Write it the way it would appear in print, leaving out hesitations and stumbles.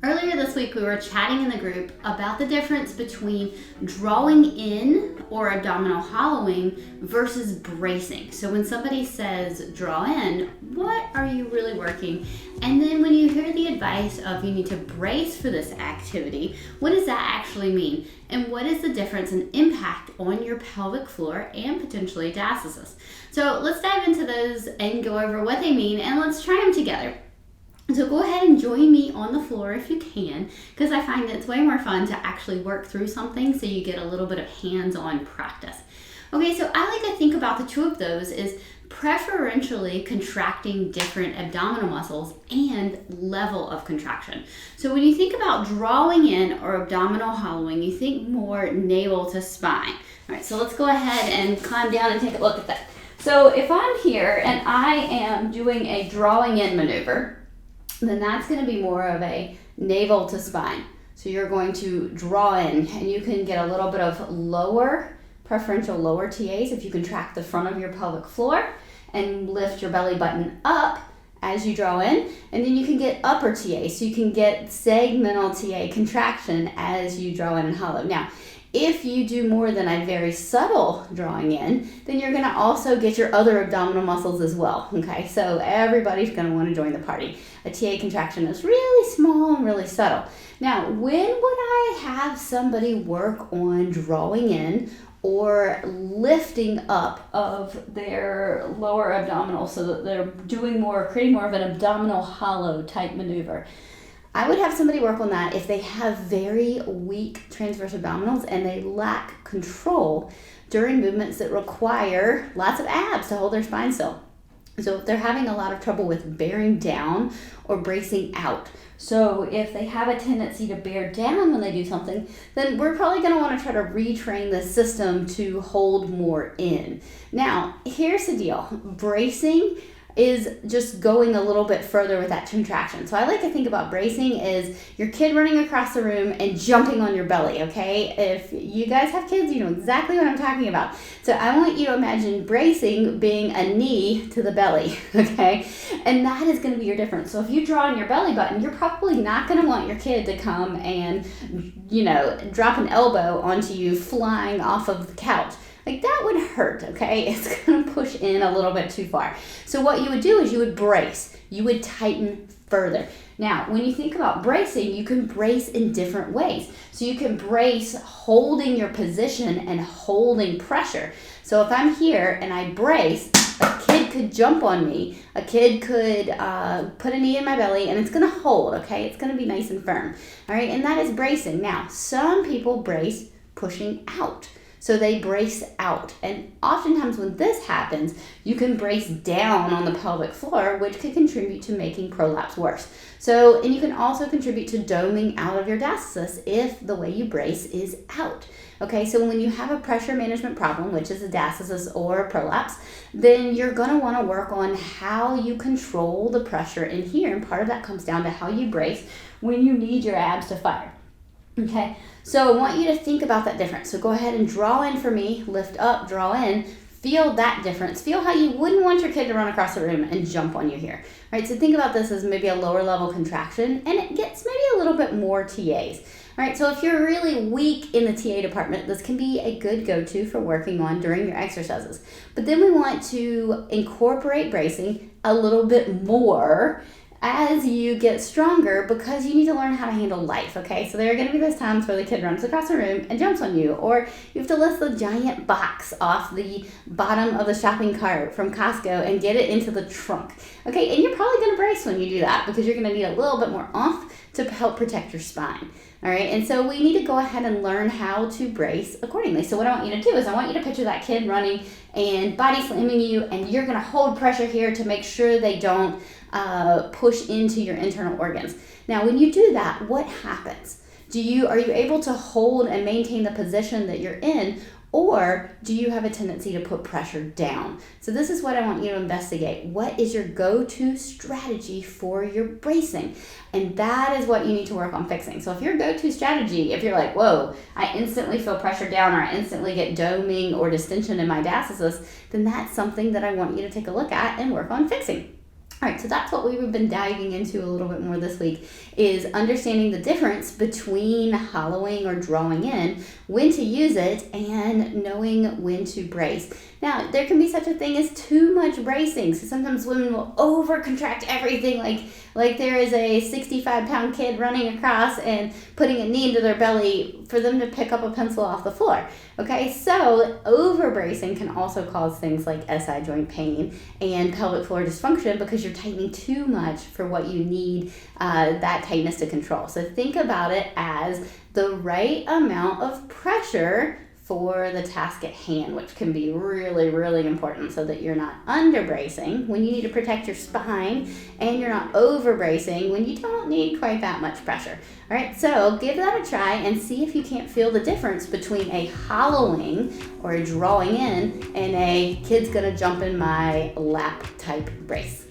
Earlier this week, we were chatting in the group about the difference between drawing in or abdominal hollowing versus bracing. So when somebody says draw in, what are you really working? And then when you hear the advice of you need to brace for this activity, what does that actually mean? And what is the difference and impact on your pelvic floor and potentially diastasis? So let's dive into those and go over what they mean, and let's try them together. So go ahead and join me on the floor if you can, because I find it's way more fun to actually work through something so you get a little bit of hands-on practice. Okay, so I like to think about the two of those is preferentially contracting different abdominal muscles and level of contraction. So when you think about drawing in or abdominal hollowing, you think more navel to spine. All right, so let's go ahead and climb down and take a look at that. So if I'm here and I am doing a drawing in maneuver, then that's going to be more of a navel to spine. So you're going to draw in, and you can get a little bit of lower, preferential lower TAs if you contract the front of your pelvic floor and lift your belly button up as you draw in. And then you can get upper TA, so you can get segmental TA contraction as you draw in and hollow. Now, if you do more than a very subtle drawing in, then you're going to also get your other abdominal muscles as well, okay? So everybody's going to want to join the party. A TA contraction is really small and really subtle. Now, when would I have somebody work on drawing in or lifting up of their lower abdominal so that they're doing more, creating more of an abdominal hollow type maneuver? I would have somebody work on that if they have very weak transverse abdominals and they lack control during movements that require lots of abs to hold their spine still. So if they're having a lot of trouble with bearing down or bracing out. So if they have a tendency to bear down when they do something, then we're probably going to want to try to retrain the system to hold more in. Now, here's the deal. Bracing is just going a little bit further with that contraction. So I like to think about bracing as your kid running across the room and jumping on your belly, okay? If you guys have kids, you know exactly what I'm talking about. So I want you to imagine bracing being a knee to the belly, okay? And that is going to be your difference. So if you draw on your belly button, you're probably not going to want your kid to come and, drop an elbow onto you flying off of the couch. Like that would hurt, okay? It's going to push in a little bit too far. So what you would do is you would brace. You would tighten further. Now, when you think about bracing, you can brace in different ways. So you can brace holding your position and holding pressure. So if I'm here and I brace, a kid could jump on me. A kid could put a knee in my belly and it's going to hold, okay? It's going to be nice and firm, all right? And that is bracing. Now, some people brace pushing out. So they brace out. And oftentimes when this happens, you can brace down on the pelvic floor, which could contribute to making prolapse worse. So, and you can also contribute to doming out of your diastasis if the way you brace is out. Okay, so when you have a pressure management problem, which is a diastasis or a prolapse, then you're going to want to work on how you control the pressure in here. And part of that comes down to how you brace when you need your abs to fire. Okay, so I want you to think about that difference. So go ahead and draw in for me, lift up, draw in, feel that difference. Feel how you wouldn't want your kid to run across the room and jump on you here. All right, so think about this as maybe a lower level contraction, and it gets maybe a little bit more TAs. All right, so if you're really weak in the TA department, this can be a good go-to for working on during your exercises. But then we want to incorporate bracing a little bit more as you get stronger, because you need to learn how to handle life, okay? So there are going to be those times where the kid runs across the room and jumps on you, or you have to lift the giant box off the bottom of the shopping cart from Costco and get it into the trunk, okay? And you're probably going to brace when you do that because you're going to need a little bit more oomph to help protect your spine. All right, and so we need to go ahead and learn how to brace accordingly. So what I want you to do is I want you to picture that kid running and body slamming you, and you're going to hold pressure here to make sure they don't push into your internal organs. Now, when you do that, what happens? Are you able to hold and maintain the position that you're in, or do you have a tendency to put pressure down? So this is what I want you to investigate. What is your go-to strategy for your bracing? And that is what you need to work on fixing. So if your go-to strategy, if you're like, whoa, I instantly feel pressure down, or I instantly get doming or distension in my diastasis, then that's something that I want you to take a look at and work on fixing. All right, so that's what we've been diving into a little bit more this week, is understanding the difference between hollowing or drawing in, when to use it, and knowing when to brace. Now, there can be such a thing as too much bracing. So sometimes women will over-contract everything, like there is a 65-pound kid running across and putting a knee into their belly for them to pick up a pencil off the floor. Okay, so over-bracing can also cause things like SI joint pain and pelvic floor dysfunction because you're tightening too much for what you need that tightness to control. So think about it as the right amount of pressure for the task at hand, which can be really, really important so that you're not under bracing when you need to protect your spine and you're not over bracing when you don't need quite that much pressure. All right, so give that a try and see if you can't feel the difference between a hollowing or a drawing in and a kid's gonna jump in my lap type brace.